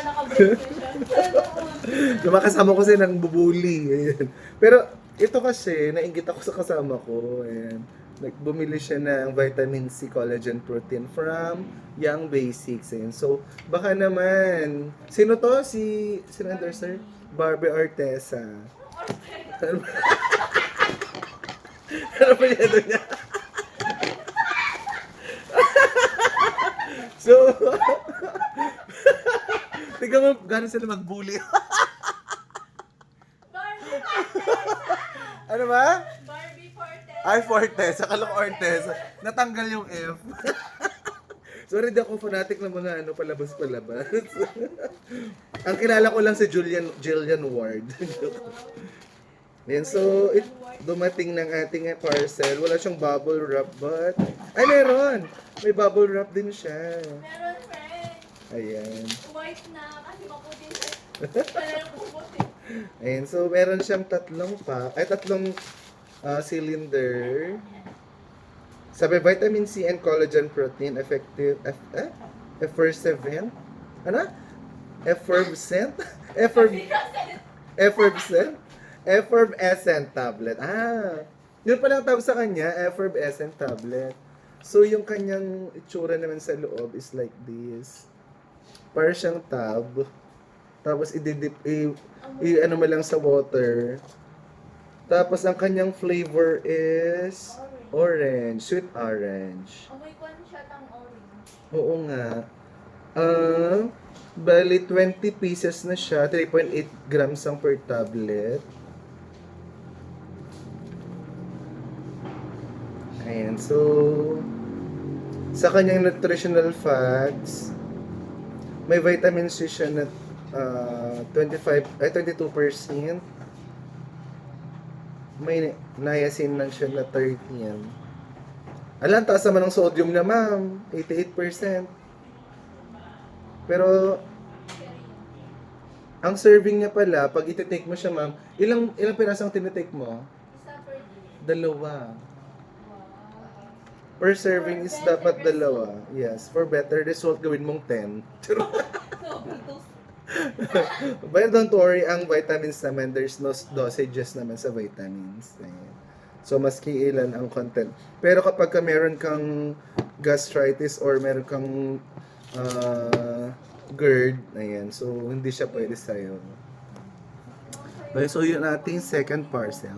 naka-break siya. Yung mga kasama ko sila nang bubuli. Ayan. Pero ito kasi, nainggit ako sa kasama ko. Ayan. Bumili siya ng vitamin C collagen protein from Young Basics. Ayan. So, baka naman, sino to? Sino endorser? Barbie Artesa. Ano pa niya? So, tingnan mo, gano'n sila mag-bully. Barbie Ano ba? Barbie Forte. Ay, Fortes. Akala ko Ortez. Natanggal yung F. Sorry, di ako fanatic ng mga palabas-palabas. Ang kilala ko lang si Jillian Ward. Yan, so, dumating ng ating parcel. Wala siyang bubble wrap, but... Ay, meron! May bubble wrap din siya. Meron, friend. Ayan. White na kasi maputi siya. Talagang puputi. Ayan, so meron siyang tatlong cylinder. Sabi, vitamin C and collagen protein, effective, effervescent? Ano? Effervescent? Effervescent? Effervescent tablet. Yun pala ang tawag sa kanya, effervescent tablet. So, yung kanyang itsura naman sa loob is like this. Para siyang tab. Tapos, ano mo lang sa water. Tapos, ang kanyang flavor is orange. Sweet orange. Amoy ko siya tang orange. Oo nga. Bali, 20 pieces na siya. 3.8 grams ang per tablet. Ayan, so sa kanyang nutritional facts, may vitamin C siya na 22%. May niacin lang siya na 13. Alam, taas naman ng sodium niya, ma'am. 88%. Pero, ang serving niya pala, pag iti-take mo siya, ma'am, ilang pirasong tinitake mo? Isa per day. Dalawa. Per serving is dapat dalawa. Yes. For better result, gawin mong 10. But don't worry, ang vitamins naman, there's no dosages naman sa vitamins. Ayan. So, maski ilan ang content. Pero kapag ka meron kang gastritis or meron kang GERD, ayan, so hindi siya pwede sa'yo. So, yun ating second parcel.